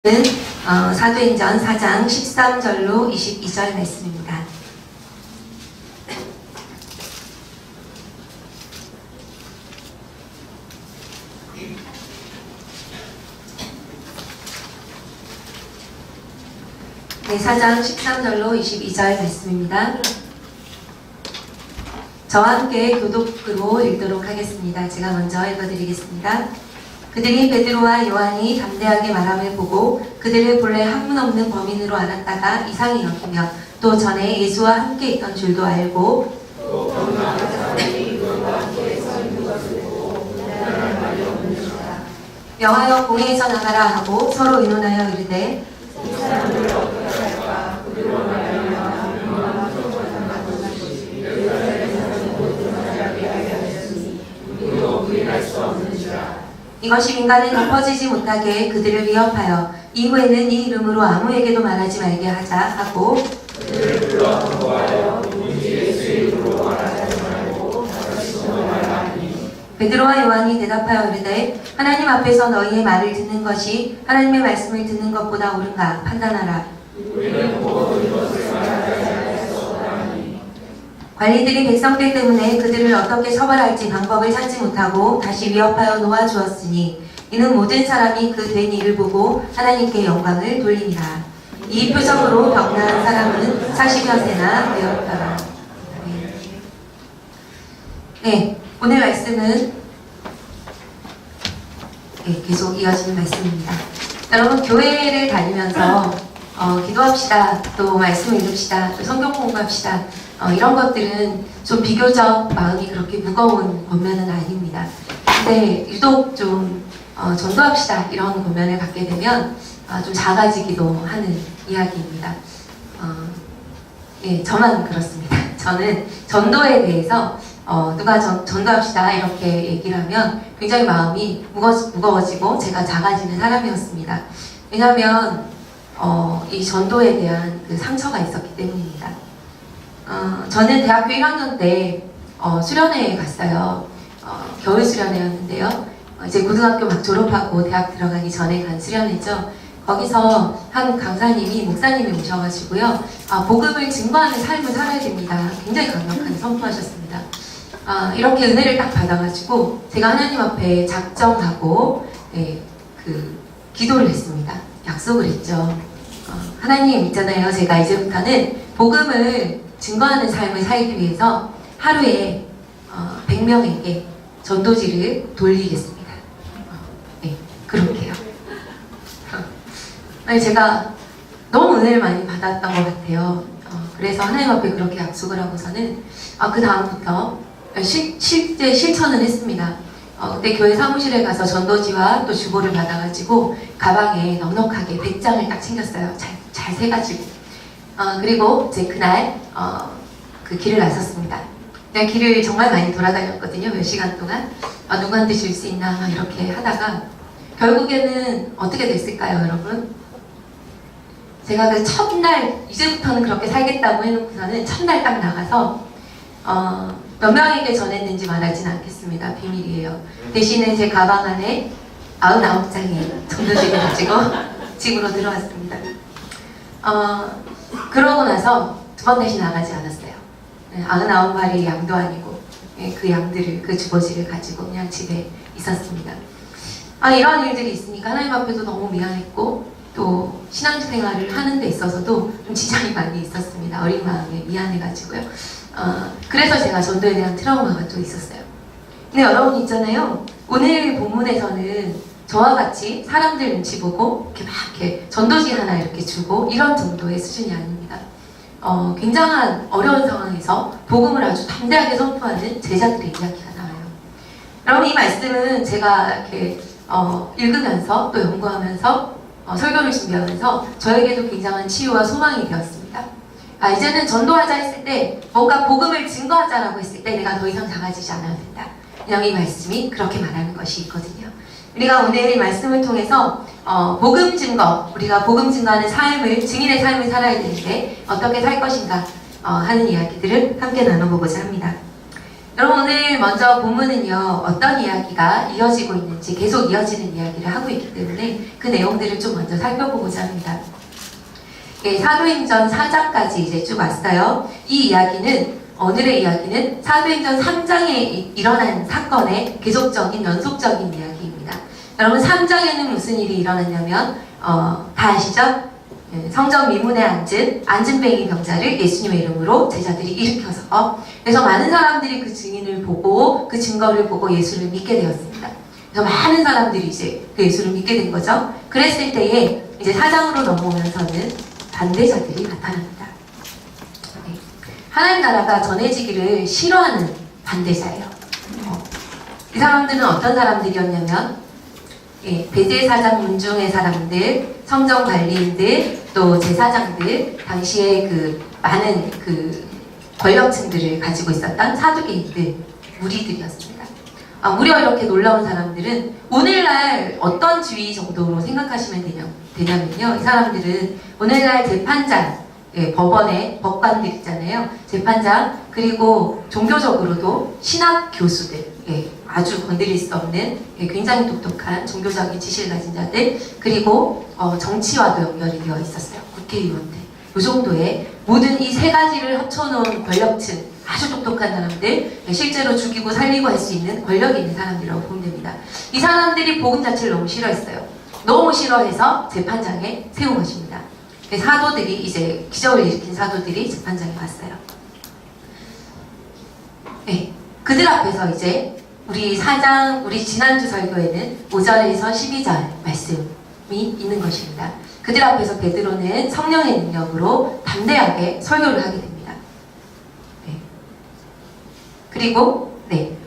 는 사도행전 4장 13절로 22절 말씀입니다. 네, 4장 13절로 22절 말씀입니다. 저와 함께 교독으로 읽도록 하겠습니다. 제가 먼저 읽어드리겠습니다. 그들이 베드로와 요한이 담대하게 말함을 보고 그들을 본래 학문 없는 범인으로 알았다가 이상히 여기며 또 전에 예수와 함께 있던 줄도 알고 명하여 공회에서 나가라 하고 서로 의논하여 이르되 이것이 민간에 덮어지지 못하게 그들을 위협하여 이후에는 이 이름으로 아무에게도 말하지 말게 하자 하고 그들을 불러 경고하여 누구든지 예수의 이름으로 말하지 말고 다시도 말하니 베드로와 요한이 대답하여 이르되 하나님 앞에서 너희의 말을 듣는 것이 하나님의 말씀을 듣는 것보다 옳은가 판단하라. 우리는 보고 이것을 말하지 않았사오니 관리들이 백성들 때문에 그들을 어떻게 처벌할지 방법을 찾지 못하고 다시 위협하여 놓아주었으니 이는 모든 사람이 그 된 일을 보고 하나님께 영광을 돌리니라. 이 표적으로 병나은 사람은 40여 세나 되었더라. 네, 오늘 말씀은 계속 이어지는 말씀입니다. 여러분, 교회를 다니면서 기도합시다, 또 말씀 읽읍시다, 또 성경 공부합시다, 이런 것들은 좀 비교적 마음이 그렇게 무거운 권면은 아닙니다. 근데 유독 좀 전도합시다 이런 권면을 갖게 되면 좀 작아지기도 하는 이야기입니다. 예, 저만 그렇습니다. 저는 전도에 대해서 누가 전도합시다 이렇게 얘기를 하면 굉장히 마음이 무거워지고 제가 작아지는 사람이었습니다. 왜냐하면 이 전도에 대한 그 상처가 있었기 때문입니다. 저는 대학교 1학년 때 수련회에 갔어요. 겨울 수련회였는데요. 이제 고등학교 막 졸업하고 대학 들어가기 전에 간 수련회죠. 거기서 한 강사님이 목사님이 오셔가지고요. 복음을 증거하는 삶을 살아야 됩니다. 굉장히 강력하게 선포하셨습니다. 이렇게 은혜를 딱 받아가지고 제가 하나님 앞에 작정하고 기도를 했습니다. 약속을 했죠. 하나님 있잖아요. 제가 이제부터는 복음을 증거하는 삶을 살기 위해서 하루에 100명에게 전도지를 돌리겠습니다. 네, 그렇게요. 제가 너무 은혜를 많이 받았던 것 같아요. 그래서 하나님 앞에 그렇게 약속을 하고서는 그 다음부터 실제 실천을 했습니다. 그때 교회 사무실에 가서 전도지와 또 주보를 받아가지고 가방에 넉넉하게 100장을 딱 챙겼어요. 잘 세가지고. 그리고 이제 그날 그 길을 나섰습니다. 그냥 길을 정말 많이 돌아다녔거든요. 몇 시간 동안. 누구한테 줄 수 있나 막 이렇게 하다가 결국에는 어떻게 됐을까요, 여러분? 제가 그 첫날 이제부터는 그렇게 살겠다고 해놓고서는 첫날 딱 나가서 몇 명에게 전했는지 말하진 않겠습니다. 비밀이에요. 대신에 제 가방 안에 99장의 전도지를 가지고 집으로 들어왔습니다. 그러고 나서 두 번 다시 나가지 않았어요. 99마리의 양도 아니고 그 양들을, 그 주보지를 가지고 그냥 집에 있었습니다. 이런 일들이 있으니까 하나님 앞에도 너무 미안했고 또 신앙생활을 하는 데 있어서도 좀 지장이 많이 있었습니다. 어린 마음에 미안해가지고요. 그래서 제가 전도에 대한 트라우마가 또 있었어요. 근데 여러분 있잖아요. 오늘 본문에서는 저와 같이 사람들 눈치 보고 이렇게 전도지 하나 이렇게 주고 이런 정도의 수준이 아닙니다. 굉장한 어려운 상황에서 복음을 아주 담대하게 선포하는 제자들의 이야기가 나와요. 여러분, 이 말씀은 제가 이렇게 읽으면서 또 연구하면서 설교를 준비하면서 저에게도 굉장한 치유와 소망이 되었습니다. 이제는 전도하자 했을 때, 뭔가 복음을 증거하자라고 했을 때 내가 더 이상 작아지지 않아야 된다. 왜냐하면 이 말씀이 그렇게 말하는 것이 있거든요. 우리가 오늘 이 말씀을 통해서 복음 증거, 우리가 복음 증거하는 삶을, 증인의 삶을 살아야 되는데 어떻게 살 것인가 하는 이야기들을 함께 나눠보고자 합니다. 여러분 오늘 먼저 본문은요 어떤 이야기가 이어지고 있는지 계속 이어지는 이야기를 하고 있기 때문에 그 내용들을 좀 먼저 살펴보고자 합니다. 예, 사도행전 4장까지 이제 쭉 왔어요. 이 이야기는 오늘의 이야기는 사도행전 3장에 일어난 사건의 계속적인 연속적인 이야기입니다. 여러분 3장에는 무슨 일이 일어났냐면 다 아시죠? 성전 미문에 앉은 안진뱅이 병자를 예수님의 이름으로 제자들이 일으켜서 그래서 많은 사람들이 그 증인을 보고 그 증거를 보고 예수를 믿게 되었습니다. 그래서 많은 사람들이 이제 그 예수를 믿게 된 거죠. 그랬을 때에 이제 4장으로 넘어오면서는 반대자들이 나타납니다. 하나님 나라가 전해지기를 싫어하는 반대자예요. 이 사람들은 어떤 사람들이었냐면 대제사장 문중의 사람들, 성전 관리인들, 또 제사장들, 당시에 그 많은 그 권력층들을 가지고 있었던 사두개인들, 무리들이었습니다. 무려 이렇게 놀라운 사람들은 오늘날 어떤 지위 정도로 생각하시면 되냐면요. 이 사람들은 오늘날 재판장, 법원의 법관들 있잖아요. 재판장, 그리고 종교적으로도 신학 교수들, 아주 건드릴 수 없는 굉장히 똑똑한 종교적인 지식을 가진 자들, 그리고 정치와도 연결이 되어 있었어요. 국회의원들. 이 정도의 모든 이 세 가지를 합쳐놓은 권력층, 아주 똑똑한 사람들, 실제로 죽이고 살리고 할 수 있는 권력이 있는 사람들이라고 보면 됩니다. 이 사람들이 복음 자체를 너무 싫어했어요. 너무 싫어해서 재판장에 세운 것입니다. 사도들이 이제 기적을 일으킨 사도들이 재판장에 왔어요. 그들 앞에서 이제 우리 지난주 설교에는 5절에서 12절 말씀이 있는 것입니다. 그들 앞에서 베드로는 성령의 능력으로 담대하게 설교를 하게 됩니다. 그리고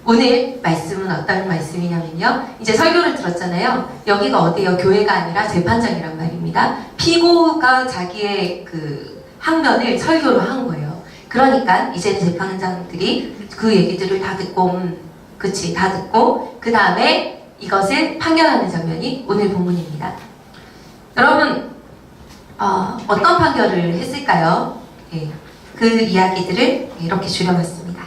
오늘 말씀은 어떤 말씀이냐면요. 이제 설교를 들었잖아요. 여기가 어디예요? 교회가 아니라 재판장이란 말입니다. 피고가 자기의 그 항변을 설교로 한 거예요. 그러니까 이제는 재판장들이 그 얘기들을 다 듣고 다 듣고 그 다음에 이것을 판결하는 장면이 오늘 본문입니다. 여러분 어떤 판결을 했을까요? 그 이야기들을 이렇게 줄여놨습니다.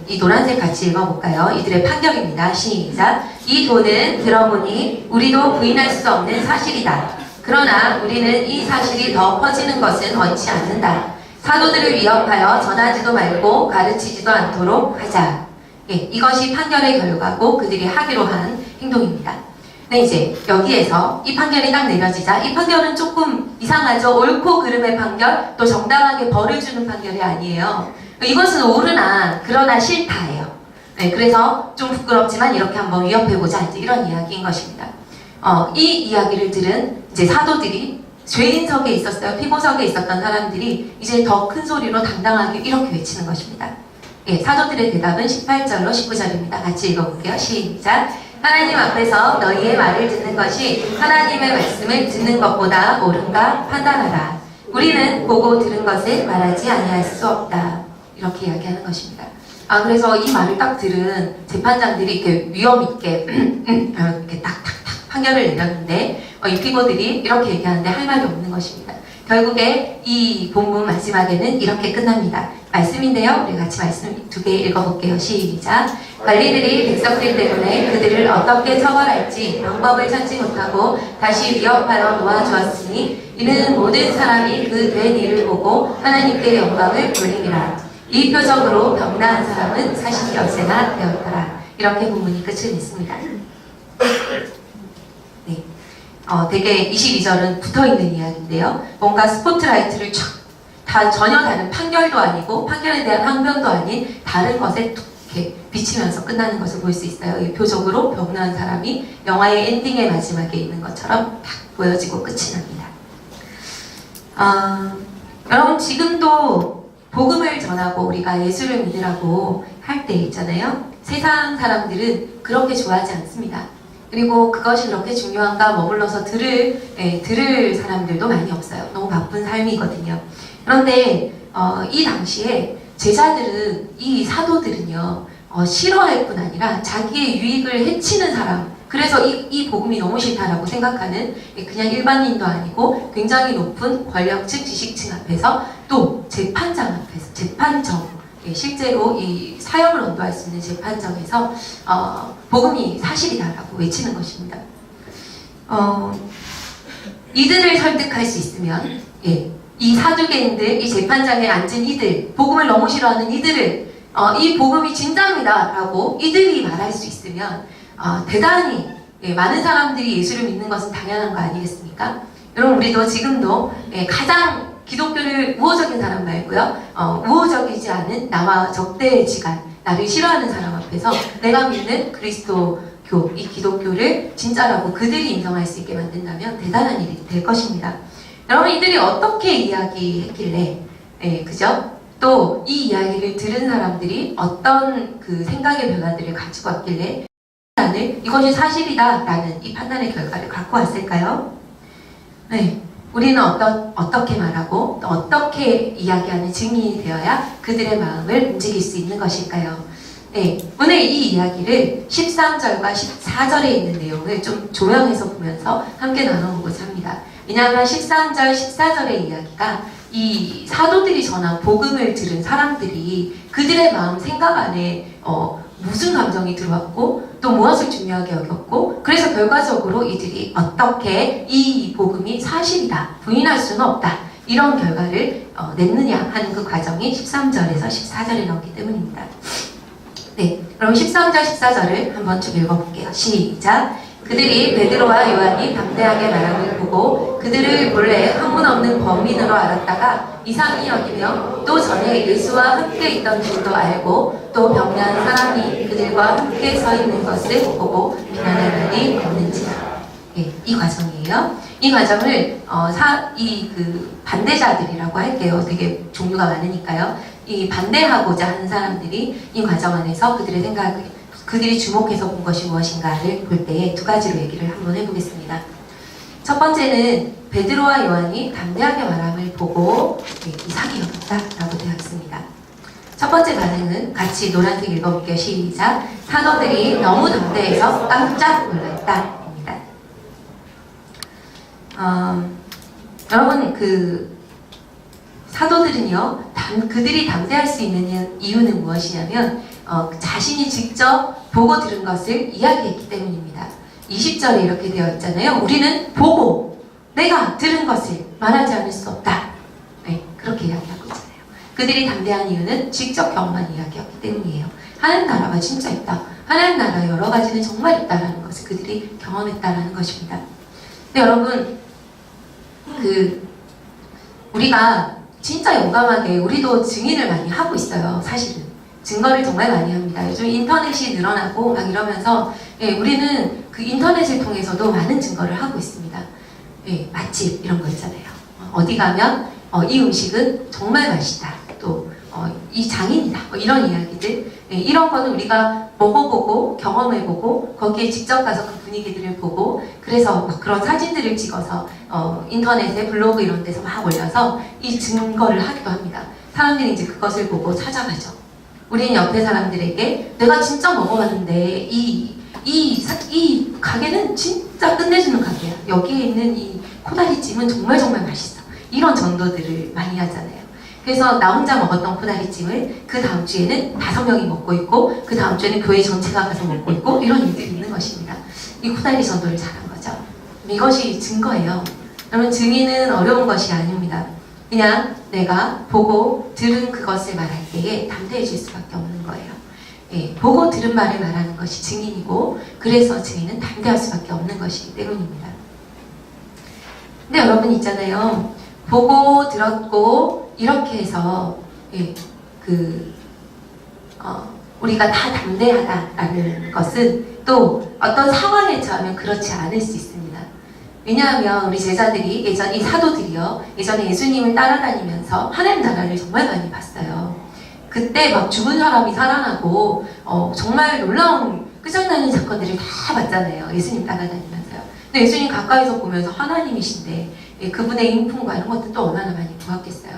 이 노란색 같이 읽어볼까요? 이들의 판결입니다. 시작! 이 돈은 들어보니 우리도 부인할 수 없는 사실이다. 그러나 우리는 이 사실이 더 퍼지는 것은 원치 않는다. 사도들을 위협하여 전하지도 말고 가르치지도 않도록 하자. 이것이 판결의 결과고 그들이 하기로 한 행동입니다. 이제 여기에서 이 판결이 딱 내려지자 이 판결은 조금 이상하죠? 옳고 그름의 판결, 또 정당하게 벌을 주는 판결이 아니에요. 이것은 옳으나 그러나 싫다예요. 그래서 좀 부끄럽지만 이렇게 한번 위협해보자, 이제 이런 이야기인 것입니다. 이 이야기를 들은 이제 사도들이 죄인석에 있었어요. 피고석에 있었던 사람들이 이제 더 큰 소리로 당당하게 이렇게 외치는 것입니다. 사도들의 대답은 18절로 19절입니다. 같이 읽어볼게요. 시작! 하나님 앞에서 너희의 말을 듣는 것이 하나님의 말씀을 듣는 것보다 옳은가 판단하라. 우리는 보고 들은 것을 말하지 아니할 수 없다. 이렇게 이야기하는 것입니다. 그래서 이 말을 딱 들은 재판장들이 이렇게 위험있게 이렇게 딱딱딱 판결을 내렸는데 이 피고들이 이렇게 얘기하는데 할 말이 없는 것입니다. 결국에 이 본문 마지막에는 이렇게 끝납니다. 말씀인데요. 우리 같이 말씀 두 개 읽어볼게요. 시작! 관리들이 백성들 때문에 그들을 어떻게 처벌할지 방법을 찾지 못하고 다시 위협하여 놓아주었으니 이는 모든 사람이 그 된 일을 보고 하나님께 영광을 돌리리라. 이 표적으로 병나은 사람은 40여세나 되었더라. 이렇게 본문이 끝을 냈습니다. 되게 22절은 붙어있는 이야기인데요. 뭔가 스포트라이트를 전혀 다른 판결도 아니고 판결에 대한 항변도 아닌 다른 것에 툭 이렇게 비치면서 끝나는 것을 볼 수 있어요. 이 표적으로 병나은 사람이 영화의 엔딩의 마지막에 있는 것처럼 딱 보여지고 끝이 납니다. 여러분 지금도 복음을 전하고 우리가 예수를 믿으라고 할 때 있잖아요. 세상 사람들은 그렇게 좋아하지 않습니다. 그리고 그것이 그렇게 중요한가 머물러서 들을 사람들도 많이 없어요. 너무 바쁜 삶이거든요. 그런데 이 당시에 제자들은, 이 사도들은요, 싫어할 뿐 아니라 자기의 유익을 해치는 사람, 그래서 이 복음이 너무 싫다라고 생각하는 그냥 일반인도 아니고 굉장히 높은 권력층, 지식층 앞에서 또 재판장 앞에서, 재판정, 예, 실제로 이 사형을 언도할 수 있는 재판정에서 복음이 사실이다라고 외치는 것입니다. 이들을 설득할 수 있으면, 예, 이 사두개인들, 이 재판장에 앉은 이들, 복음을 너무 싫어하는 이들을 이 복음이 진짜입니다라고 이들이 말할 수 있으면 대단히, 예, 많은 사람들이 예수를 믿는 것은 당연한 거 아니겠습니까? 여러분, 우리도 지금도, 예, 가장 기독교를 우호적인 사람 말고요, 우호적이지 않은 나와 적대지간, 나를 싫어하는 사람 앞에서 내가 믿는 그리스도교, 이 기독교를 진짜라고 그들이 인정할 수 있게 만든다면 대단한 일이 될 것입니다. 여러분, 이들이 어떻게 이야기했길래, 예, 그죠? 또 이 이야기를 들은 사람들이 어떤 그 생각의 변화들을 가지고 왔길래 이것이 사실이다 라는 이 판단의 결과를 갖고 왔을까요? 네, 우리는 어떻게 말하고 또 어떻게 이야기하는 증인이 되어야 그들의 마음을 움직일 수 있는 것일까요? 네, 오늘 이 이야기를 13절과 14절에 있는 내용을 좀 조명해서 보면서 함께 나눠보고자 합니다. 왜냐하면 13절, 14절의 이야기가 이 사도들이 전한 복음을 들은 사람들이 그들의 마음 생각 안에 무슨 감정이 들어왔고 또 무엇을 중요하게 여겼고, 그래서 결과적으로 이들이 어떻게 이 복음이 사실이다, 부인할 수는 없다, 이런 결과를 냈느냐 하는 그 과정이 13절에서 14절에 나오기 때문입니다. 네, 그럼 13절, 14절을 한번 쭉 읽어볼게요. 시작! 그들이 베드로와 요한이 담대하게 말함을 보고 그들을 본래 학문 없는 범인으로 알았다가 이상히 여기며 또 전에 예수와 함께 있던 줄도 알고 또 병난 사람이 그들과 함께 서 있는 것을 보고 비난할 말이 없는지라. 예, 이 과정이에요. 이 과정을 반대자들이라고 할게요. 되게 종류가 많으니까요. 이 반대하고자 하는 사람들이 이 과정 안에서 그들의 생각을, 그들이 주목해서 본 것이 무엇인가를 볼 때에 두 가지로 얘기를 한번 해보겠습니다. 첫 번째는 베드로와 요한이 담대하게 말함을 보고 이상히 여겼다라고 되어 있습니다. 첫 번째 반응은 같이 노란색 읽어볼게요. 시작! 사도들이 너무 담대해서 깜짝 놀랐다. 입니다. 여러분, 그 사도들은요, 그들이 담대할 수 있는 이유는 무엇이냐면 자신이 직접 보고 들은 것을 이야기했기 때문입니다. 20절에 이렇게 되어 있잖아요. 우리는 보고 내가 들은 것을 말하지 않을 수 없다. 네, 그렇게 이야기하고 있잖아요. 그들이 담대한 이유는 직접 경험한 이야기였기 때문이에요. 하나님 나라가 진짜 있다, 하나님 나라 여러 가지는 정말 있다라는 것을 그들이 경험했다라는 것입니다. 근데 여러분, 우리가 진짜 용감하게 우리도 증인을 많이 하고 있어요. 사실은 증거를 정말 많이 합니다. 요즘 인터넷이 늘어나고 막 이러면서, 예, 우리는 그 인터넷을 통해서도 많은 증거를 하고 있습니다. 예, 맛집 이런 거 있잖아요. 어디 가면 이 음식은 정말 맛있다, 또 이 장인이다, 이런 이야기들, 예, 이런 거는 우리가 먹어보고 경험해보고 거기에 직접 가서 그 분위기들을 보고, 그래서 막 그런 사진들을 찍어서 인터넷에 블로그 이런 데서 막 올려서 이 증거를 하기도 합니다. 사람들이 이제 그것을 보고 찾아가죠. 우리는 옆에 사람들에게 내가 진짜 먹어봤는데 이 가게는 진짜 끝내주는 가게야, 여기에 있는 이 코다리찜은 정말 정말 맛있어, 이런 전도들을 많이 하잖아요. 그래서 나 혼자 먹었던 코다리찜을 그 다음 주에는 5명이 먹고 있고 그 다음 주에는 교회 전체가 가서 먹고 있고, 이런 일들이 있는 것입니다. 이 코다리 전도를 잘한 거죠. 이것이 증거예요. 여러분, 증인은 어려운 것이 아닙니다. 그냥 내가 보고 들은 그것을 말할 때에 담대해질 수밖에 없는 거예요. 예, 보고 들은 말을 말하는 것이 증인이고, 그래서 증인은 담대할 수밖에 없는 것이기 때문입니다. 근데 여러분 있잖아요, 보고 들었고 이렇게 해서, 예, 우리가 다 담대하다라는 것은 또 어떤 상황에 처하면 그렇지 않을 수 있습니다. 왜냐하면 우리 제자들이 이 사도들이요, 예전에 예수님을 따라다니면서 하나님 나라를 정말 많이 봤어요. 그때 막 죽은 사람이 살아나고 정말 놀라운 끝장나는 사건들을 다 봤잖아요. 예수님 따라다니면서요. 근데 예수님 가까이서 보면서 하나님이신데, 예, 그분의 인품과 이런 것들도 얼마나 많이 보았겠어요.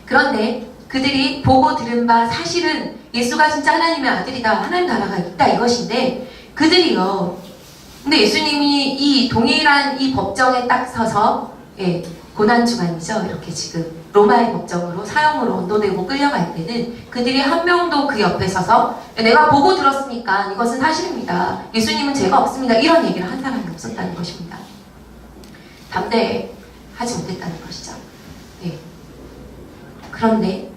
그런데 그들이 보고 들은 바 사실은 예수가 진짜 하나님의 아들이다, 하나님 나라가 있다, 이것인데, 그들이요, 근데 예수님이 이 동일한 이 법정에 딱 서서 예, 고난 주간이죠. 이렇게 지금 로마의 법정으로 사형으로 언도되고 끌려갈 때는 그들이 한 명도 그 옆에 서서 내가 보고 들었으니까 이것은 사실입니다. 예수님은 죄가 없습니다. 이런 얘기를 한 사람이 없었다는 것입니다. 담대하지 못했다는 것이죠. 예. 그런데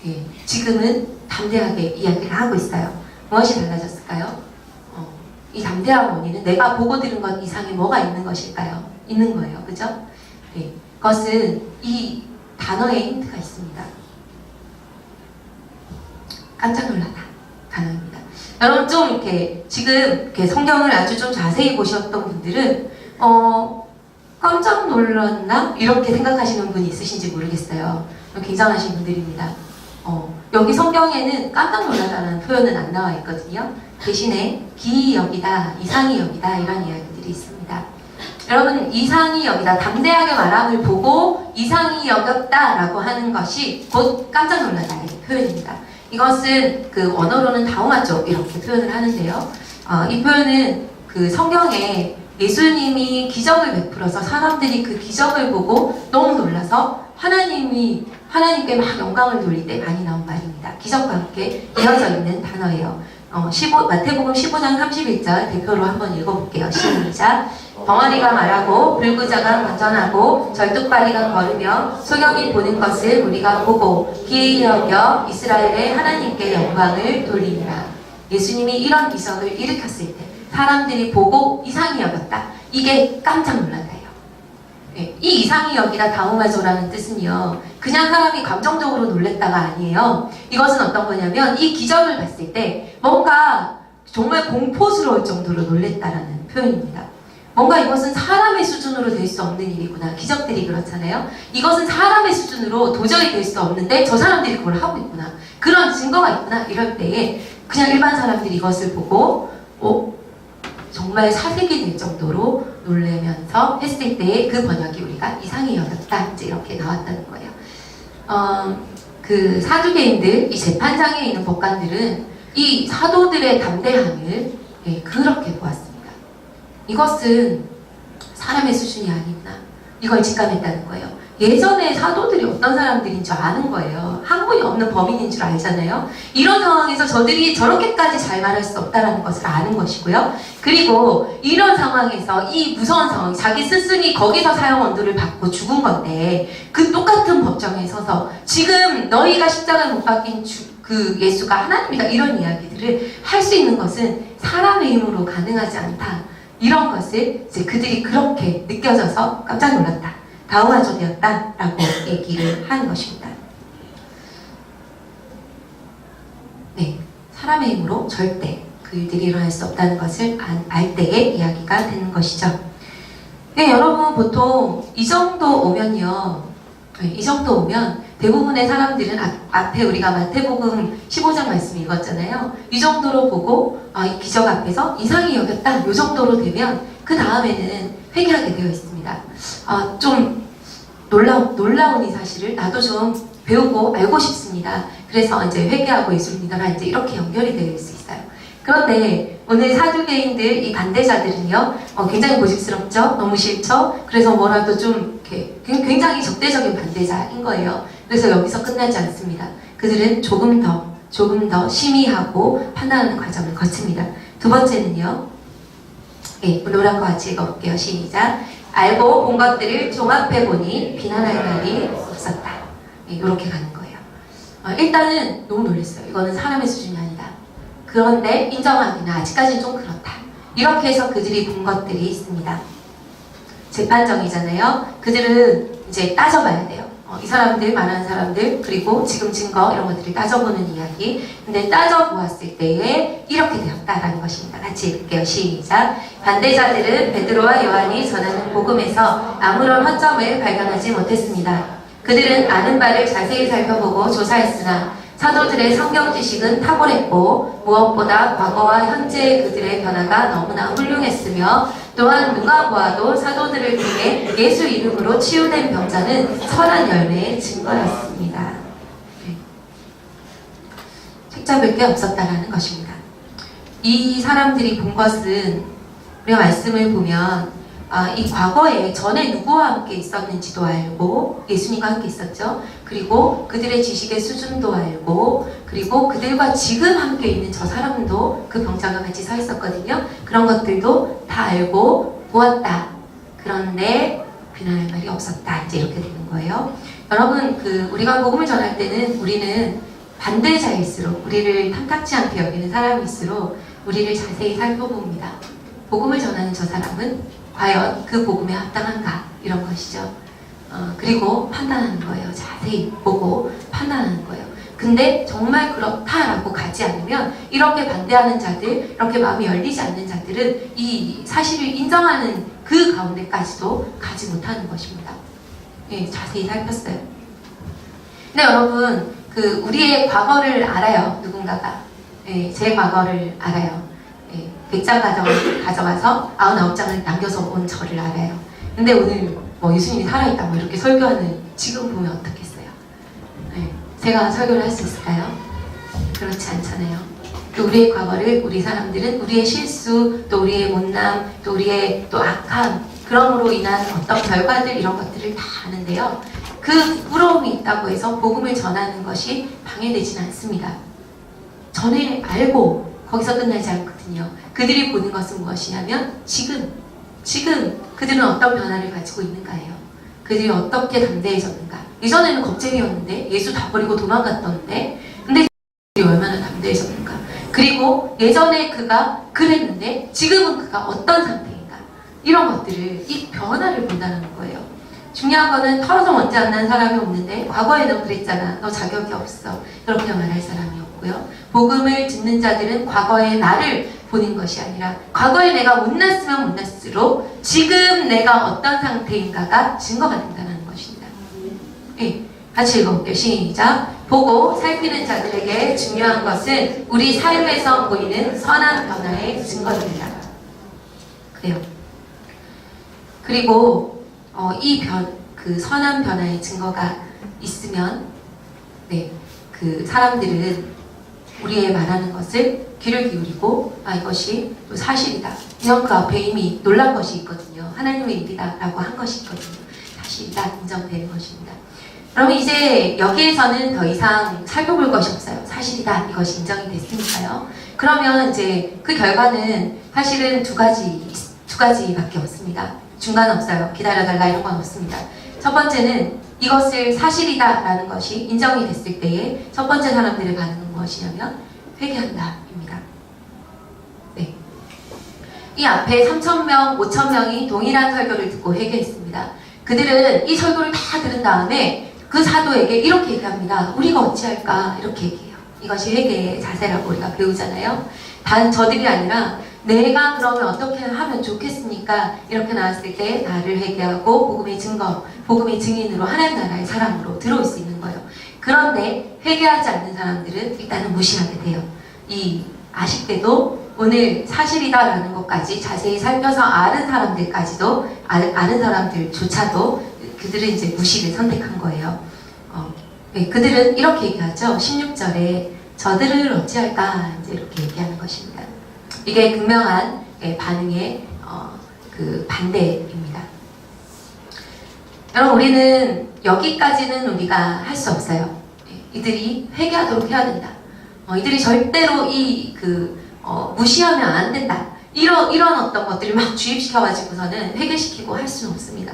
예, 지금은 담대하게 이야기를 하고 있어요. 무엇이 달라졌을까요? 이 담대한 원인은 내가 보고 들은 것 이상에 뭐가 있는 것일까요? 있는 거예요. 그죠? 네. 그것은 이 단어에 힌트가 있습니다. 깜짝 놀라다. 단어입니다. 여러분 좀 이렇게 지금 이렇게 성경을 아주 좀 자세히 보셨던 분들은 깜짝 놀랐나? 이렇게 생각하시는 분이 있으신지 모르겠어요. 굉장하신 분들입니다. 여기 성경에는 깜짝 놀라다라는 표현은 안 나와 있거든요. 대신에 기이 여기다, 이상히 여기다 이런 이야기들이 있습니다. 여러분 이상히 여기다, 담대하게 말함을 보고 이상히 여겼다라고 하는 것이 곧 깜짝 놀라다의 표현입니다. 이것은 그 원어로는 다우마족 이렇게 표현을 하는데요. 이 표현은 그 성경에 예수님이 기적을 베풀어서 사람들이 그 기적을 보고 너무 놀라서 하나님께 막 영광을 돌릴 때 많이 나온 말입니다. 기적과 함께 이어져 있는 단어예요. 마태복음 15장 31절 대표로 한번 읽어볼게요. 시작. 벙어리가 말하고 불구자가 건전하고 절뚝발이가 걸으며 소경이 보는 것을 우리가 보고 기이 여겨 이스라엘의 하나님께 영광을 돌리니라. 예수님이 이런 기적을 일으켰을 때 사람들이 보고 이상히 여겼다. 이게 깜짝 놀라다예요. 네, 이 이상히 여기다 다우마조라는 뜻은요, 그냥 사람이 감정적으로 놀랬다가 아니에요. 이것은 어떤 거냐면 이 기적을 봤을 때 뭔가 정말 공포스러울 정도로 놀랬다라는 표현입니다. 뭔가 이것은 사람의 수준으로 될 수 없는 일이구나. 기적들이 그렇잖아요. 이것은 사람의 수준으로 도저히 될 수 없는데 저 사람들이 그걸 하고 있구나. 그런 증거가 있구나. 이럴 때에 그냥 일반 사람들이 이것을 보고 정말 사색이 될 정도로 놀래면서 했을 때의 그 번역이 우리가 이상히 여겼다. 이제 이렇게 나왔다는 거예요. 그 사두개인들, 이 재판장에 있는 법관들은 이 사도들의 담대함을 그렇게 보았습니다. 이것은 사람의 수준이 아니구나. 이걸 직감했다는 거예요. 예전에 사도들이 어떤 사람들인 줄 아는 거예요. 학문이 없는 범인인 줄 알잖아요. 이런 상황에서 저들이 저렇게까지 잘 말할 수 없다는 것을 아는 것이고요. 그리고 이런 상황에서 이 무서운 상황, 자기 스승이 거기서 사형 언도를 받고 죽은 건데 그 똑같은 법정에 서서 지금 너희가 십자가에 못 박힌 그 예수가 하나님이다 이런 이야기들을 할 수 있는 것은 사람의 힘으로 가능하지 않다. 이런 것을 이제 그들이 그렇게 느껴져서 깜짝 놀랐다. 다우마족이었다라고 얘기를 하는 것입니다. 네, 사람의 힘으로 절대 그 일들이 일어날 수 없다는 것을 알 때의 이야기가 되는 것이죠. 네, 여러분 보통 이 정도 오면요, 이 정도 오면 대부분의 사람들은 앞에 우리가 마태복음 15장 말씀 읽었잖아요. 이 정도로 보고 이 기적 앞에서 이상히 여겼다. 이 정도로 되면 그 다음에는 회개하게 되어 있습니다. 좀 놀라운 이 사실을 나도 좀 배우고 알고 싶습니다. 그래서 이제 회개하고 예수를 믿어라 이제 이렇게 연결이 될 수 있어요. 그런데 오늘 사두개인들 이 반대자들은요, 굉장히 고집스럽죠? 너무 싫죠? 그래서 뭐라도 좀 이렇게 굉장히 적대적인 반대자인 거예요. 그래서 여기서 끝나지 않습니다. 그들은 조금 더 심의하고 판단하는 과정을 거칩니다. 두 번째는요, 노란 거 같이 읽어볼게요. 시작. 알고 본 것들을 종합해보니 비난할 말이 없었다. 이렇게 가는 거예요. 일단은 너무 놀랐어요. 이거는 사람의 수준이 아니다. 그런데 인정하기는 아직까지는 좀 그렇다. 이렇게 해서 그들이 본 것들이 있습니다. 재판정이잖아요. 그들은 이제 따져봐야 돼요. 이 사람들, 말하는 사람들, 그리고 지금 증거 이런 것들을 따져보는 이야기. 근데 따져보았을 때에 이렇게 되었다라는 것입니다. 같이 읽을게요. 시작. 반대자들은 베드로와 요한이 전하는 복음에서 아무런 허점을 발견하지 못했습니다. 그들은 아는 바를 자세히 살펴보고 조사했으나 사도들의 성경 지식은 탁월했고 무엇보다 과거와 현재의 그들의 변화가 너무나 훌륭했으며 또한 누가 보아도 사도들을 통해 예수 이름으로 치유된 병자는 선한 열매의 증거였습니다. 책잡을 게 없었다라는 것입니다. 이 사람들이 본 것은 우리가 말씀을 보면 이 과거에 전에 누구와 함께 있었는지도 알고 예수님과 함께 있었죠. 그리고 그들의 지식의 수준도 알고 그리고 그들과 지금 함께 있는 저 사람도 그 병자가 같이 서 있었거든요. 그런 것들도 다 알고 보았다. 그런데 비난할 말이 없었다. 이제 이렇게 되는 거예요. 여러분, 우리가 복음을 전할 때는 우리는 반대자일수록 우리를 탐탁지 않게 여기는 사람일수록 우리를 자세히 살펴봅니다. 복음을 전하는 저 사람은 과연 그 복음에 합당한가 이런 것이죠. 그리고 판단하는 거예요. 자세히 보고 판단하는 거예요. 근데 정말 그렇다라고 가지 않으면 이렇게 반대하는 자들, 이렇게 마음이 열리지 않는 자들은 이 사실을 인정하는 그 가운데까지도 가지 못하는 것입니다. 예, 자세히 살폈어요. 근데 여러분, 우리의 과거를 알아요. 누군가가. 예, 제 과거를 알아요. 예, 100장 가져가서 99장을 남겨서 온 저를 알아요. 근데 오늘 예수님이 살아있다 이렇게 설교하는 지금 보면 어떻겠어요? 예, 제가 설교를 할 수 있을까요? 그렇지 않잖아요. 우리의 과거를 우리 사람들은 우리의 실수, 또 우리의 못남, 또 우리의 또 악함, 그럼으로 인한 어떤 결과들 이런 것들을 다 아는데요. 그 부러움이 있다고 해서 복음을 전하는 것이 방해되지는 않습니다. 전에 알고 거기서 끝나지 않거든요. 그들이 보는 것은 무엇이냐면 지금 그들은 어떤 변화를 가지고 있는가예요. 그들이 어떻게 담대해졌는가. 예전에는 겁쟁이였는데 예수 다 버리고 도망갔던데 근데 그들이 얼마나 담대해졌는가. 그리고 예전에 그가 그랬는데 지금은 그가 어떤 상태인가. 이런 것들을 이 변화를 본다는 거예요. 중요한 거는 털어서 먼지 안 난 사람이 없는데 과거에 너 그랬잖아. 너 자격이 없어. 이렇게 말할 사람이 없고요. 복음을 듣는 자들은 과거의 나를 보는 것이 아니라 과거에 내가 못났으면 못났을수록 지금 내가 어떤 상태인가가 증거가 된다는 것입니다. 네, 같이 읽어볼게요. 시작. 보고 살피는 자들에게 중요한 것은 우리 삶에서 보이는 선한 변화의 증거입니다. 그래요. 그리고 그 선한 변화의 증거가 있으면 네, 그 사람들은 우리의 말하는 것을 귀를 기울이고 이것이 또 사실이다. 그냥 그 앞에 이미 놀란 것이 있거든요. 하나님의 일이다 라고 한 것이 있거든요. 사실이다. 인정되는 것입니다. 그럼 이제 여기에서는 더 이상 살펴볼 것이 없어요. 사실이다. 이것이 인정이 됐으니까요. 그러면 이제 그 결과는 사실은 두 가지밖에 없습니다. 중간 없어요. 기다려달라 이런 건 없습니다. 첫 번째는 이것을 사실이다 라는 것이 인정이 됐을 때에 첫 번째 사람들의 반응은 무엇이냐면 회개한다 입니다. 네. 이 앞에 3,000명, 5,000명이 동일한 설교를 듣고 회개했습니다. 그들은 이 설교를 다 들은 다음에 그 사도에게 이렇게 얘기합니다. 우리가 어찌할까 이렇게 얘기해요. 이것이 회개의 자세라고 우리가 배우잖아요. 단 저들이 아니라 내가 그러면 어떻게 하면 좋겠습니까? 이렇게 나왔을 때 나를 회개하고 복음의 증거, 복음의 증인으로 하나님 나라의 사람으로 들어올 수 있는 거예요. 그런데 회개하지 않는 사람들은 일단은 무시하게 돼요. 아쉽게도 오늘 사실이다라는 것까지 자세히 살펴서 아는 사람들조차도 그들은 이제 무시를 선택한 거예요. 네, 그들은 이렇게 얘기하죠. 16절에 저들을 어찌할까 이제 이렇게 얘기하는 것입니다. 이게 극명한 반응의 그 반대입니다. 여러분 우리는 여기까지는 우리가 할 수 없어요. 이들이 회개하도록 해야 된다. 이들이 절대로 무시하면 안 된다. 이런 어떤 것들을 막 주입시켜가지고서는 회개시키고 할 수는 없습니다.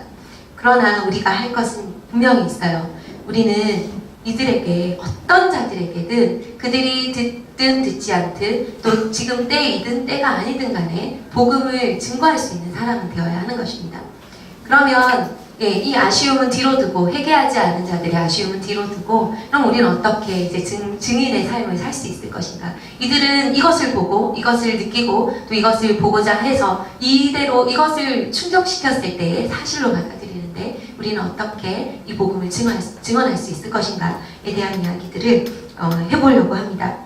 그러나 우리가 할 것은 분명히 있어요. 우리는 이들에게 어떤 자들에게든 그들이 듣든 듣지 않든 또 지금 때이든 때가 아니든 간에 복음을 증거할 수 있는 사람은 되어야 하는 것입니다. 그러면 이 아쉬움은 뒤로 두고 회개하지 않은 자들의 아쉬움은 뒤로 두고 그럼 우리는 어떻게 이제 증인의 삶을 살 수 있을 것인가? 이들은 이것을 보고 이것을 느끼고 또 이것을 보고자 해서 이대로 이것을 충족시켰을 때에 사실로 받아들이는데 우리는 어떻게 이 복음을 증언할 수 있을 것인가에 대한 이야기들을 해보려고 합니다.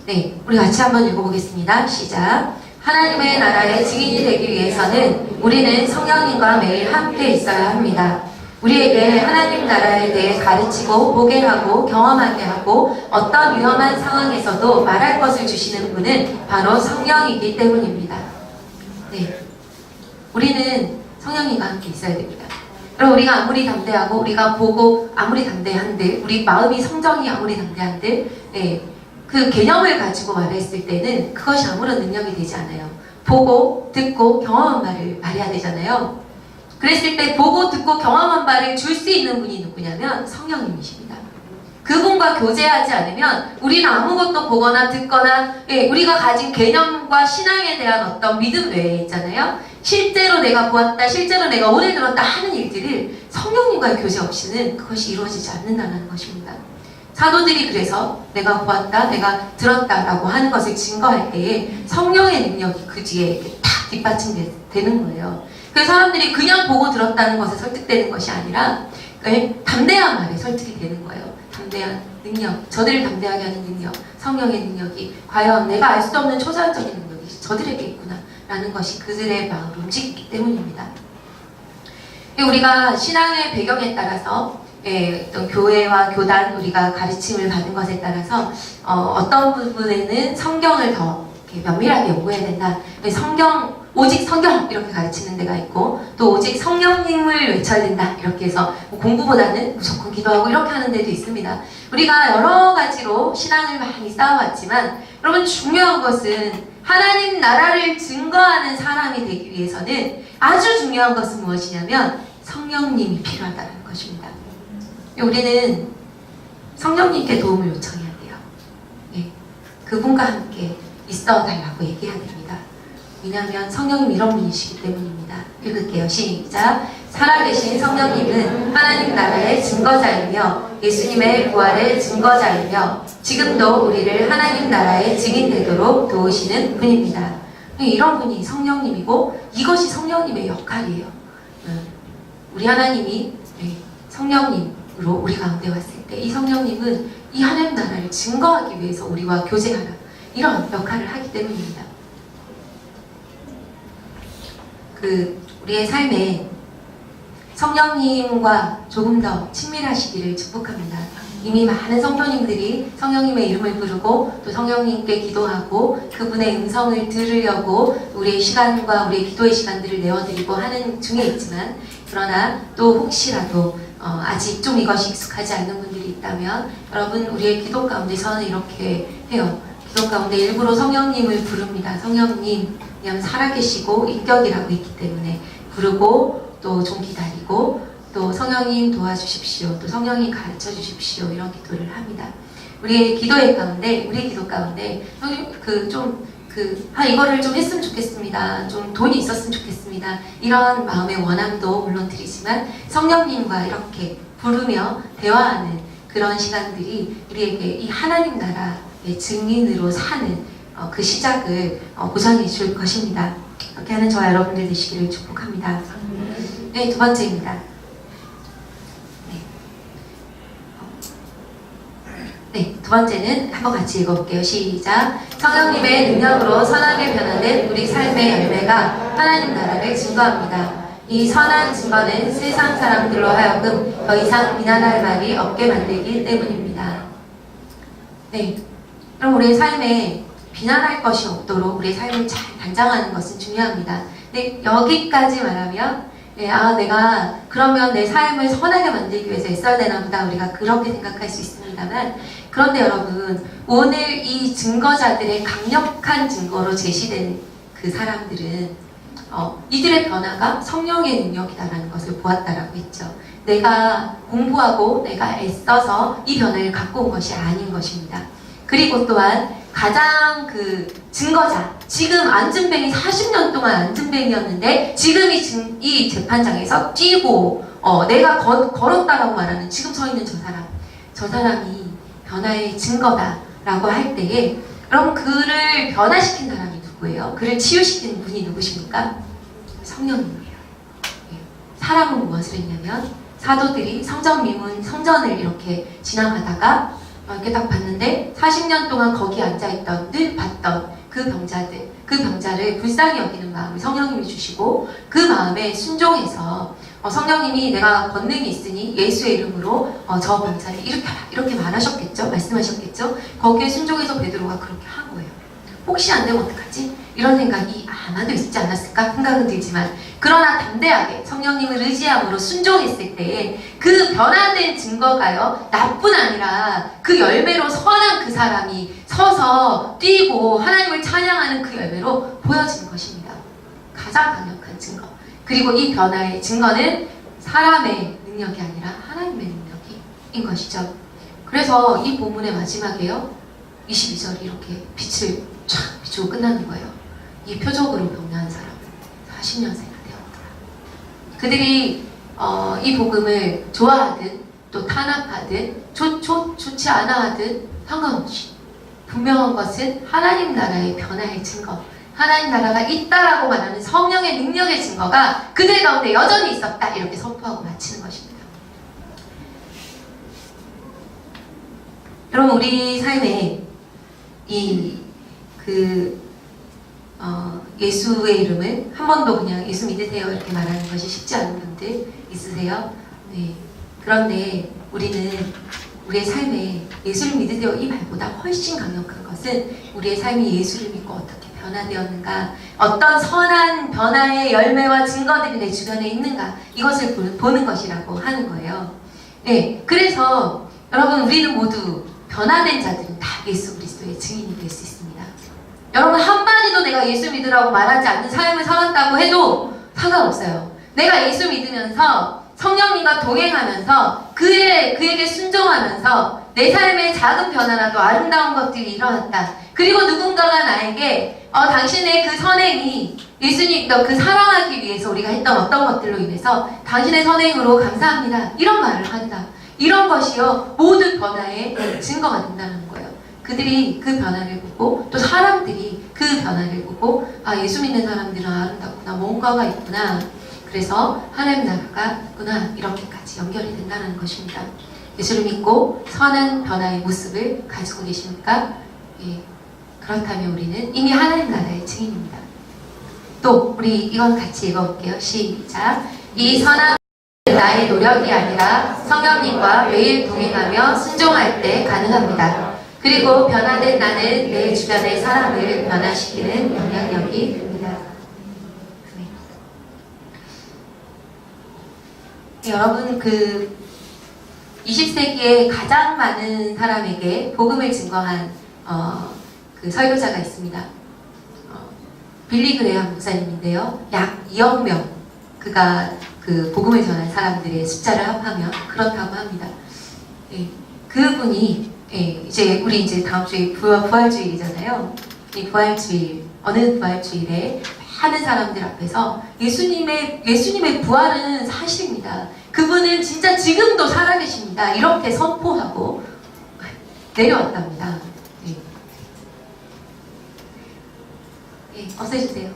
네, 우리 같이 한번 읽어보겠습니다. 시작. 하나님의 나라의 증인이 되기 위해서는 우리는 성령님과 매일 함께 있어야 합니다. 우리에게 하나님 나라에 대해 가르치고 보게 하고 경험하게 하고 어떤 위험한 상황에서도 말할 것을 주시는 분은 바로 성령이기 때문입니다. 네, 우리는 성령님과 함께 있어야 됩니다. 그럼 우리가 아무리 담대하고 우리가 보고 아무리 담대한들 우리 마음이 성정이 아무리 담대한들 네, 그 개념을 가지고 말했을 때는 그것이 아무런 능력이 되지 않아요. 보고 듣고 경험한 바를 말해야 되잖아요. 그랬을 때 보고 듣고 경험한 바를 줄 수 있는 분이 누구냐면 성령님이십니다. 그분과 교제하지 않으면 우리는 아무것도 보거나 듣거나 예, 우리가 가진 개념과 신앙에 대한 어떤 믿음 외에 있잖아요. 실제로 내가 보았다, 실제로 내가 오늘 들었다 하는 일들을 성령님과의 교제 없이는 그것이 이루어지지 않는다는 것입니다. 사도들이 그래서 내가 보았다, 내가 들었다라고 하는 것을 증거할 때에 성령의 능력이 그 뒤에 탁 뒷받침되는 거예요. 그래서 사람들이 그냥 보고 들었다는 것에 설득되는 것이 아니라 담대한 말에 설득이 되는 거예요. 담대한 능력, 저들을 담대하게 하는 능력, 성령의 능력이 과연 내가 알 수 없는 초자연적인 능력이 저들에게 있구나 라는 것이 그들의 마음을 움직이기 때문입니다. 우리가 신앙의 배경에 따라서 어떤 교회와 교단 우리가 가르침을 받은 것에 따라서 어떤 부분에는 성경을 더 이렇게 면밀하게 연구해야 된다. 오직 성경 이렇게 가르치는 데가 있고 또 오직 성령님을 외쳐야 된다 이렇게 해서 공부보다는 무조건 기도하고 이렇게 하는 데도 있습니다. 우리가 여러 가지로 신앙을 많이 쌓아왔지만 여러분 중요한 것은 하나님 나라를 증거하는 사람이 되기 위해서는 아주 중요한 것은 무엇이냐면 성령님이 필요하다는 것입니다. 우리는 성령님께 도움을 요청해야 돼요. 예, 그분과 함께 있어 달라고 얘기해야 됩니다. 왜냐하면 성령님 이런 분이시기 때문입니다. 읽을게요. 시작. 살아계신 성령님은 하나님 나라의 증거자이며 예수님의 부활의 증거자이며 지금도 우리를 하나님 나라의 증인 되도록 도우시는 분입니다. 이런 분이 성령님이고 이것이 성령님의 역할이에요. 우리 하나님이 성령님으로 우리 가운데 왔을 때 이 성령님은 이 하나님 나라를 증거하기 위해서 우리와 교제하라 이런 역할을 하기 때문입니다. 우리의 삶에 성령님과 조금 더 친밀하시기를 축복합니다. 이미 많은 성도님들이 성령님의 이름을 부르고 또 성령님께 기도하고 그분의 음성을 들으려고 우리의 시간과 우리의 기도의 시간들을 내어드리고 하는 중에 있지만 그러나 또 혹시라도 아직 좀 이것이 익숙하지 않는 분들이 있다면 여러분 우리의 기도 가운데서는 이렇게 해요. 기도 가운데 일부러 성령님을 부릅니다. 성령님 왜냐하면 살아계시고 인격이라고 있기 때문에 부르고 또 좀 기다리고 또 성령님 도와주십시오. 또 성령님 가르쳐 주십시오. 이런 기도를 합니다. 우리의 기도의 가운데, 우리의 기도 가운데 이거를 좀 했으면 좋겠습니다. 좀 돈이 있었으면 좋겠습니다. 이런 마음의 원함도 물론 드리지만 성령님과 이렇게 부르며 대화하는 그런 시간들이 우리에게 이 하나님 나라의 증인으로 사는 그 시작을 보장해 줄 것입니다. 이렇게 하는 저와 여러분들 되시기를 축복합니다. 네, 두 번째입니다. 네, 두 번째는 한번 같이 읽어볼게요. 시작. 성령님의 능력으로 선하게 변화된 우리 삶의 열매가 하나님 나라를 증거합니다. 이 선한 증거는 세상 사람들로 하여금 더 이상 비난할 말이 없게 만들기 때문입니다. 네, 그럼 우리의 삶에 비난할 것이 없도록 우리의 삶을 잘 단장하는 것은 중요합니다. 근데 여기까지 말하면 내가 그러면 내 삶을 선하게 만들기 위해서 애써야 되나 보다 우리가 그렇게 생각할 수 있습니다만 그런데 여러분 오늘 이 증거자들의 강력한 증거로 제시된 그 사람들은 이들의 변화가 성령의 능력이다라는 것을 보았다라고 했죠. 내가 공부하고 내가 애써서 이 변화를 갖고 온 것이 아닌 것입니다. 그리고 또한 가장 증거자, 지금 안진뱅이 40년 동안 안진뱅이였는데 지금 이 재판장에서 뛰고 내가 걸었다라고 말하는 지금 서 있는 저 사람이 변화의 증거다라고 할 때에 여러분 그를 변화시킨 사람이 누구예요? 그를 치유시킨 분이 누구십니까? 성령님이에요. 사람은 무엇을 했냐면 사도들이 성전을 이렇게 지나가다가 이렇게 딱 봤는데 40년 동안 거기 앉아있던 늘 봤던 그 병자를 불쌍히 여기는 마음을 성령님이 주시고 그 마음에 순종해서 성령님이 내가 권능이 있으니 예수의 이름으로 저 병자를 이렇게 하라 이렇게 말하셨겠죠? 말씀하셨겠죠? 거기에 순종해서 베드로가 그렇게 한 거예요. 혹시 안 되면 어떡하지? 이런 생각이 아마도 있지 않았을까 생각은 들지만, 그러나 담대하게 성령님을 의지함으로 순종했을 때에 그 변화된 증거가요, 나뿐 아니라 그 열매로 선한 그 사람이 서서 뛰고 하나님을 찬양하는 그 열매로 보여진 것입니다. 가장 강력한 증거. 그리고 이 변화의 증거는 사람의 능력이 아니라 하나님의 능력인 것이죠. 그래서 이 본문의 마지막에요, 22절이 이렇게 빛을 쫙 비추고 끝나는 거예요. 이 표적으로 병나한 사람은 40년생이 되었더라. 그들이 이 복음을 좋아하든 또 탄압하든 좋지 않아 하든 상관없이 분명한 것은 하나님 나라의 변화의 증거, 하나님 나라가 있다라고 말하는 성령의 능력의 증거가 그들 가운데 여전히 있었다, 이렇게 선포하고 마치는 것입니다. 여러분, 우리 삶에 예수의 이름을 한 번도 그냥 예수 믿으세요 이렇게 말하는 것이 쉽지 않은 분들 있으세요? 네. 그런데 우리는 우리의 삶에 예수를 믿으세요 이 말보다 훨씬 강력한 것은 우리의 삶이 예수를 믿고 어떻게 변화되었는가, 어떤 선한 변화의 열매와 증거들이 내 주변에 있는가, 이것을 보는 것이라고 하는 거예요. 네. 그래서 여러분, 우리는 모두 변화된 자들은 다 예수 그리스도의 증인이 될 수 있습니다. 여러분, 한마디도 내가 예수 믿으라고 말하지 않는 삶을 살았다고 해도 상관없어요. 내가 예수 믿으면서 성령님과 동행하면서 그에게 순종하면서 내 삶의 작은 변화라도 아름다운 것들이 일어났다. 그리고 누군가가 나에게 당신의 그 선행이 예수님 그 사랑하기 위해서 우리가 했던 어떤 것들로 인해서 당신의 선행으로 감사합니다, 이런 말을 한다. 이런 것이요, 모두 변화의 증거가 된다는 거예요. 그들이 그 변화를 보고, 또 사람들이 그 변화를 보고, 아, 예수 믿는 사람들은 아름답구나, 뭔가가 있구나, 그래서 하나님 나라가 있구나, 이렇게까지 연결이 된다는 것입니다. 예수를 믿고 선한 변화의 모습을 가지고 계십니까? 예, 그렇다면 우리는 이미 하나님 나라의 증인입니다. 또 우리 이건 같이 읽어볼게요. 시작. 이 선한 나의 노력이 아니라 성령님과 매일 동행하며 순종할 때 가능합니다. 그리고 변화된 나는 내 주변의 사람을 변화시키는 영향력이 됩니다. 네, 여러분, 20세기에 가장 많은 사람에게 복음을 증거한 그 설교자가 있습니다. 빌리 그레이엄 목사님인데요. 약 2억 명, 그가 그 복음을 전한 사람들의 숫자를 합하면 그렇다고 합니다. 예, 그분이 우리 다음 주에 부활주일이잖아요. 이 부활주일, 어느 부활주일에 많은 사람들 앞에서 예수님의 부활은 사실입니다. 그분은 진짜 지금도 살아계십니다, 이렇게 선포하고 내려왔답니다. 없애주세요.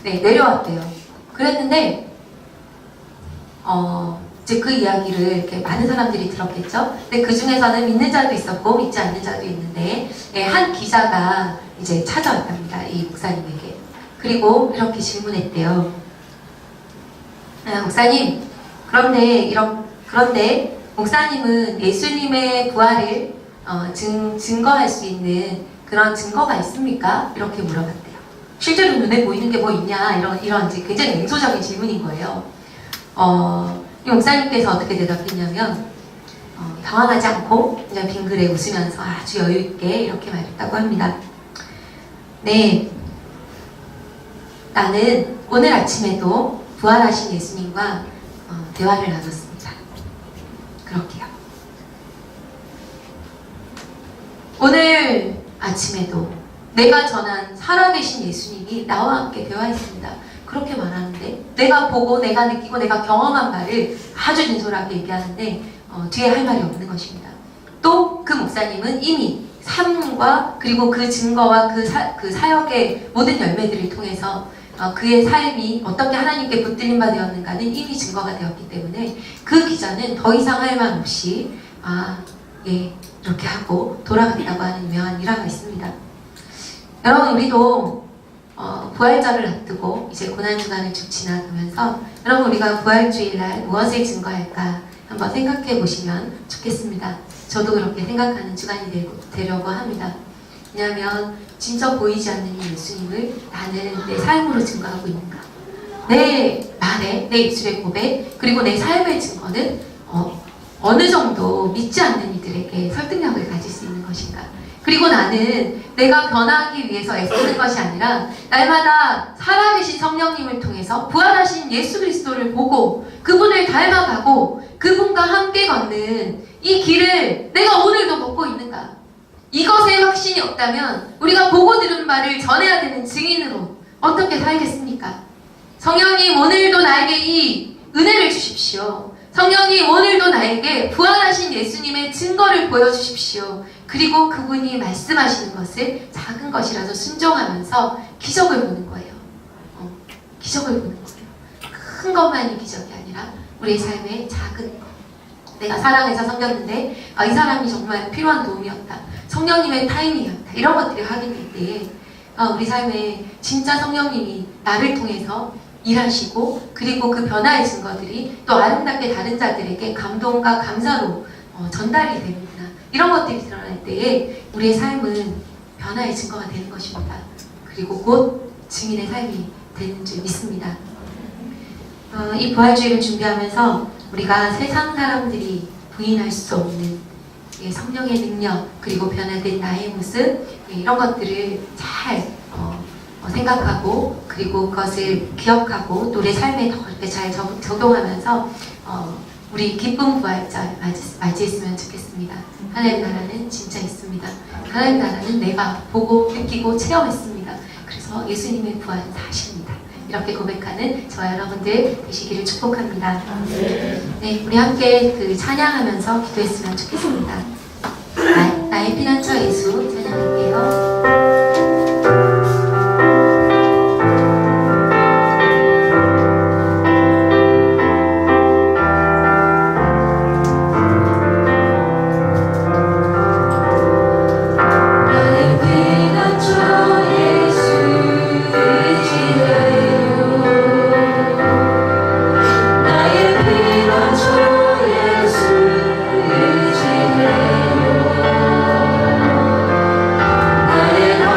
네, 내려왔대요. 그랬는데 이제 그 이야기를 이렇게 많은 사람들이 들었겠죠. 근데 그 중에서는 믿는 자도 있었고 믿지 않는 자도 있는데, 한 기자가 이제 찾아왔답니다, 이 목사님에게. 그리고 이렇게 질문했대요. 목사님, 그런데 목사님은 예수님의 부활을 증거할 수 있는 그런 증거가 있습니까? 이렇게 물어봤대요. 실제로 눈에 보이는 게 뭐 있냐, 이런 이제 굉장히 냉소적인 질문인 거예요. 이 목사님께서 어떻게 대답했냐면, 당황하지 않고 그냥 빙그레 웃으면서 아주 여유있게 이렇게 말했다고 합니다. 네, 나는 오늘 아침에도 부활하신 예수님과 대화를 나눴습니다. 그렇게요. 오늘 아침에도 내가 전한 살아계신 예수님이 나와 함께 대화했습니다. 그렇게 말하는데, 내가 보고 내가 느끼고 내가 경험한 말을 아주 진솔하게 얘기하는데 뒤에 할 말이 없는 것입니다. 또 그 목사님은 이미 삶과 그리고 그 증거와 그 사역의 모든 열매들을 통해서 그의 삶이 어떻게 하나님께 붙들림 바 되었는가는 이미 증거가 되었기 때문에 그 기자는 더 이상 할 말 없이 이렇게 하고 돌아갔다고 하는 유명한 일화가 있습니다. 여러분, 우리도 부활절을 앞두고 이제 고난주간을 쭉 지나가면서 여러분, 우리가 부활주일날 무엇을 증거할까 한번 생각해 보시면 좋겠습니다. 저도 그렇게 생각하는 주간이 되려고 합니다. 왜냐하면 진짜 보이지 않는 이 예수님을 나는 내 삶으로 증거하고 있는가? 내 말에, 내 입술의 고백, 그리고 내 삶의 증거는 어느 정도 믿지 않는 이들에게 설득력을 가질 수 있는 것인가? 그리고 나는 내가 변하기 위해서 애쓰는 것이 아니라 날마다 살아계신 성령님을 통해서 부활하신 예수 그리스도를 보고 그분을 닮아가고 그분과 함께 걷는 이 길을 내가 오늘도 걷고 있는가? 이것에 확신이 없다면 우리가 보고 들은 바를 전해야 되는 증인으로 어떻게 살겠습니까? 성령님 오늘도 나에게 이 은혜를 주십시오. 성령님 오늘도 나에게 부활하신 예수님의 증거를 보여주십시오. 그리고 그분이 말씀하시는 것을 작은 것이라도 순종하면서 기적을 보는 거예요. 기적을 보는 거예요. 큰 것만이 기적이 아니라 우리의 삶의 작은 것. 내가 사랑해서 섬겼는데 이 사람이 정말 필요한 도움이었다. 성령님의 타임이었다. 이런 것들이 확인될 때에 우리 삶에 진짜 성령님이 나를 통해서 일하시고 그리고 그 변화의 증거들이 또 아름답게 다른 자들에게 감동과 감사로 전달이 되는구나. 이런 것들이 드러날 때에 우리의 삶은 변화의 증거가 되는 것입니다. 그리고 곧 증인의 삶이 되는 줄 믿습니다. 이 부활주의를 준비하면서 우리가 세상 사람들이 부인할 수 없는 성령의 능력 그리고 변화된 나의 모습 이런 것들을 잘 생각하고 그리고 그것을 기억하고 또 우리 삶에 더 그렇게 잘 적용하면서 우리 기쁜 부활절 맞이했으면 좋겠습니다. 하나님 나라는 진짜 있습니다. 하나님 나라는 내가 보고 느끼고 체험했습니다. 그래서 예수님의 부활은 사실입니다. 이렇게 고백하는 저와 여러분들 되시기를 축복합니다. 네, 우리 함께 그 찬양하면서 기도했으면 좋겠습니다. 나의 피난처 예수 찬양할게요. 나의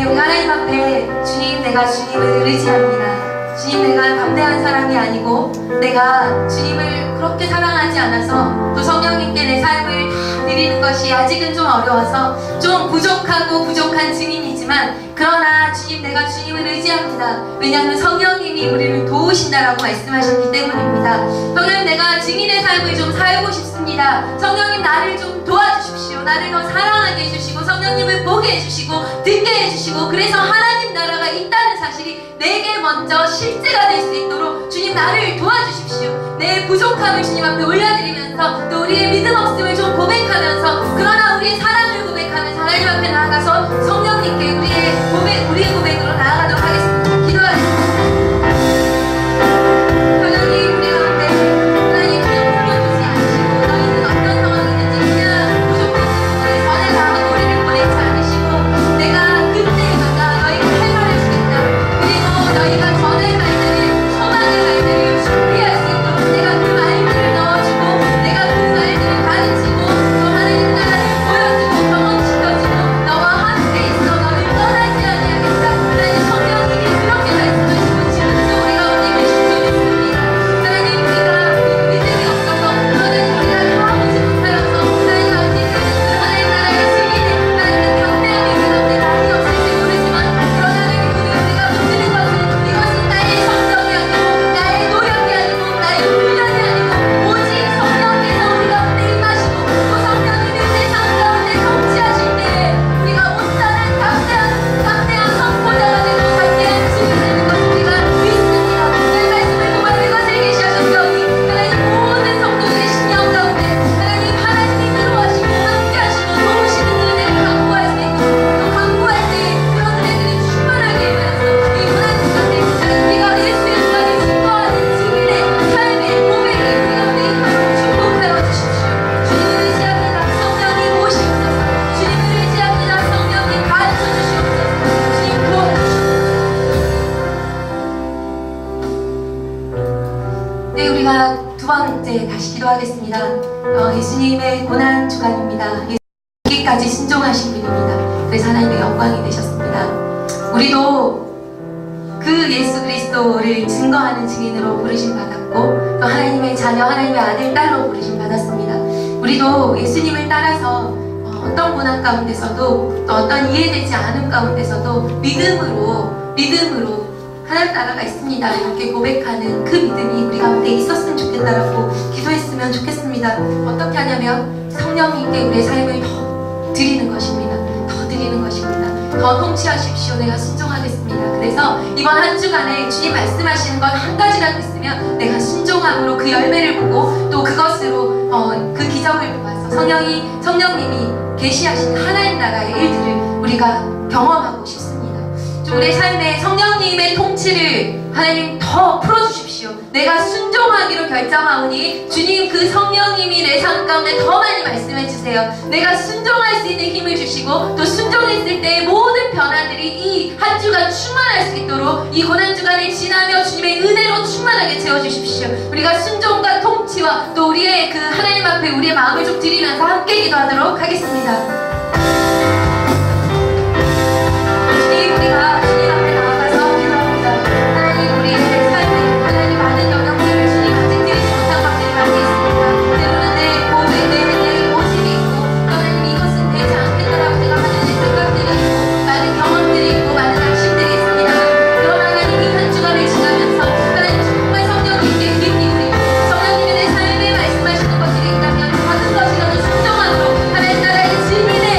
네, 우리 하나님 앞에 주님, 내가 주님을 의지합니다. 주님, 내가 담대한 사람이 아니고 내가 주님을 그렇게 사랑하지 않아서 또 성령님께 내 삶을 다 드리는 것이 아직은 좀 어려워서 좀 부족하고 부족한 증인이지만, 그러나 주님, 내가 주님을 의지합니다. 왜냐하면 성령님이 우리를 도우신다라고 말씀하셨기 때문입니다. 성령님, 내가 증인의 삶을 좀 살고 싶습니다. 성령님, 나를 좀 도와주십시오. 나를 더 사랑하게 해주시고 성령님을 보게 해주시고 듣게 해주시고, 그래서 하나님 나라가 있다는 사실이 내게 먼저 실제가 될 수 있도록 주님, 나를 도와주십시오. 내 부족함을 주님 앞에 올려드리면서 또 우리의 믿음 없음을 좀 고백하면서, 그러나 우리의 사랑을 고백하면서 하나님 앞에 나아가서 성령님께 우리의 고백으로 나아가도록 하겠습니다. 기도하겠습니다. 하나님, 우리 가운데 하나님 그냥 풀어주지 않으시고, 너희는 어떤 상황이든지 그냥 부족한 전에 나아가고 우리를 보내지 않으시고, 내가 그때마다 너희가 할 말을 주겠다. 그리고 너희가 전할 말들을, 소망의 말들을 준비할 수 있도록 내가 그 말들을 넣어주고, 내가 그 말들을 가르치고, 또 하나님 나라를 보여주고 경험시켜주고, 너와 함께 있어 너를 떠나지 아니하겠다. 하나님, 성령님이 그렇게 말씀하시고 지금도 우리 가운데 계신 줄 믿습니다. 하나님, 우리가 믿음이 없어서 하나님 우리가 다 보지 못하여서 하나님 아버지, 하나님 나라의 증인의 하나님 그 담대함이 우리 가운데 많이 없을지 모르지만, 그러나 하나님 오늘 우리가 붙드는 것은 이것은 나의 성정이 아니고 나의 노력이 아니고 나의 훈련이 아니고 오직 성령께서 우리 가운데 임하시고 또 성령님이 내 삶 가운데 통치하실 때 우리가 온전한 담대한 선포자가 되고 담대한 증인이 되는 것을 우리가 믿습니다. 내 말씀을 보면 그것을 계시하셨사오니 하나님, 모든 성도들의 심령 가운데 하나님이 인도하시고 함께하시고 도우시는 은혜를 강구할 수 있고, 또 강구할 때 그런 은혜들이 충만하게 임하여서 이 고난 가운데 우리가 예수의 수단을 증거하는 증인의 삶의 고백이 우리 가운데 임하도록 축복하여 주십시오. 주님을 의지합니다. 성령님 오시옵소서. 주님을 의지합니다. 성령님 가르쳐 주시옵소서. 주님 도와주시옵소서. 네, 우리가 두 번째 다시 기도하겠습니다. 예수님의 고난 주간입니다. 여기까지 순종하신 분입니다. 그래서 하나님의 영광이 되셨습니다. 우리도 그 예수 그리스도를 증거하는 증인으로 부르심 받았고, 또 하나님의 자녀, 하나님의 아들, 딸로 부르심 받았습니다. 우리도 예수님을 따라서 어떤 고난 가운데서도 또 어떤 이해되지 않은 가운데서도 믿음으로 하나님 나라가 있습니다 이렇게 고백하는 그 믿음이 우리 가운데 있었으면 좋겠다라고 기도했으면 좋겠습니다. 어떻게 하냐면 성령님께 우리의 삶을 더 드리는 것입니다. 더 드리는 것입니다. 더 통치하십시오. 내가 순종하겠습니다. 그래서 이번 한 주간에 주님 말씀하시는 건 한 가지라도 있으면 내가 순종함으로 그 열매를 보고 또 그것으로 그 기적을 보아서 성령님이 계시하신 하나님 나라의 일들을 우리가 경험하고 싶습니다. 좀 우리의 삶에 성령님의 통치를 하나님 더 풀어주십시오. 내가 순종하기로 결정하오니 주님, 그 성령님이 내 삶 가운데 더 많이 말씀해 주세요. 내가 순종할 수 있는 힘을 주시고, 또 순종했을 때의 모든 변화들이 이 한 주간 충만할 수 있도록 이 고난주간을 지나며 주님의 은혜로 충만하게 채워주십시오. 우리가 순종과 통치와 또 우리의 그 하나님 앞에 우리의 마음을 좀 드리면서 함께 기도하도록 하겠습니다. 주님, 우리가 주님 앞에 나아가서 기도합니다. 하나님, 우리의 삶에 하나님 많은 영역들을 주님 아직 드리지 못한 것들이 많이 있습니다. 때로는 내 모습이 있고, 하나님 이것은 되지 않겠다라고 생각하는 내 생각들이 있고, 많은 경험들이 있고, 많은 낙심들이 있습니다. 그러나 하나님 이 한 주간을 지나면서 하나님 정말 성령님께 깊이 우리 성령님이 내 삶에 말씀하시는 것들이 있다면 작은 것이라도 순종함으로 하나님 나라의 증인의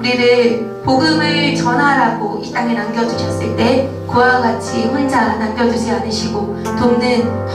우리를 복음을 전하라고 이 땅에 남겨두셨을 때 그와 같이 혼자 남겨두지 않으시고 돕는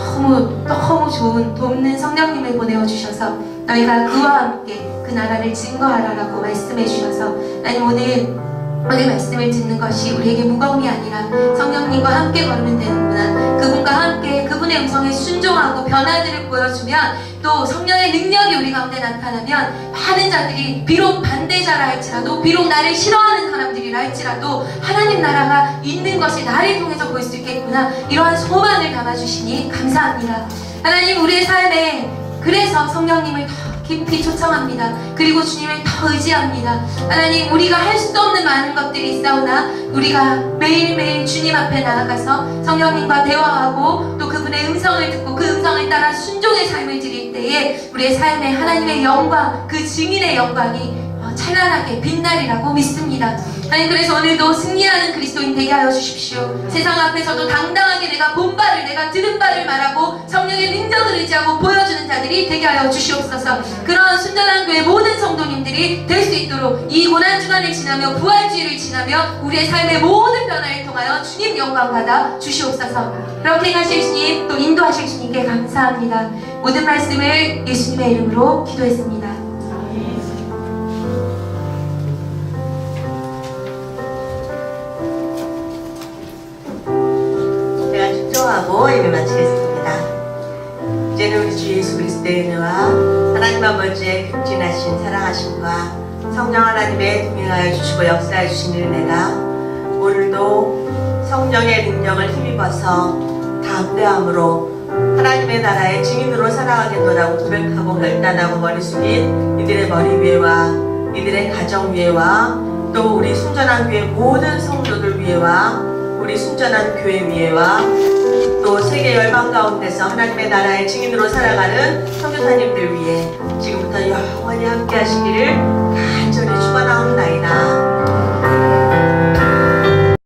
너무 좋은 돕는 성령님을 보내어주셔서 너희가 그와 함께 그 나라를 증거하라라고 말씀해 주셔서 하나님 오늘 말씀을 듣는 것이 우리에게 무거움이 아니라 성령님과 함께 걸으면 되는구나. 그분과 함께 그분의 음성에 순종하고 변화들을 보여주면 또 성령의 능력이 우리 가운데 나타나면 많은 자들이 비록 반대자라 할지라도 비록 나를 싫어하는 사람들이라 할지라도 하나님 나라가 있는 것이 나를 통해서 보일 수 있겠구나. 이러한 소망을 담아주시니 감사합니다. 하나님 우리의 삶에 그래서 성령님을 더 깊이 초청합니다. 그리고 주님을 더 의지합니다. 하나님 우리가 할 수 없는 많은 것들이 있사오나 우리가 매일매일 주님 앞에 나아가서 성령님과 대화하고 또 그분의 음성을 듣고 그 음성을 따라 순종의 삶을 드릴 때에 우리의 삶에 하나님의 영광 그 증인의 영광이 찬란하게 빛나리라고 믿습니다. 하나님 그래서 오늘도 승리하는 그리스도인 되게 하여 주십시오. 세상 앞에서도 당당하게 내가 본 바를 내가 들은 바를 말하고 성령의 능력을 의지하고 보여주는 자들이 되게 하여 주시옵소서. 그런 순전한 교회 모든 성도님들이 될 수 있도록 이 고난주간을 지나며 부활주의를 지나며 우리의 삶의 모든 변화를 통하여 주님 영광 받아 주시옵소서. 그렇게 하실 주님 또 인도하실 주님께 감사합니다. 모든 말씀을 예수님의 이름으로 기도했습니다. 하고 예배 마치겠습니다. 이제는 우리 주 예수 그리스도의 은혜와 하나님 아버지의 극진하신 사랑하심과 성령 하나님의 동행하여 주시고 역사해 주신 은혜가 오늘도 성령의 능력을 힘입어서 담대함으로 하나님의 나라의 증인으로 살아가겠노라고 고백하고 결단하고 머리 숙인 이들의 머리 위에와 이들의 가정 위에와 또 우리 순전한 교회 모든 성도들 위에와 우리 순전한 교회 위에와 또 세계 열방 가운데서 하나님의 나라의 증인으로 살아가는 선교사님들 위해 지금부터 영원히 함께 하시기를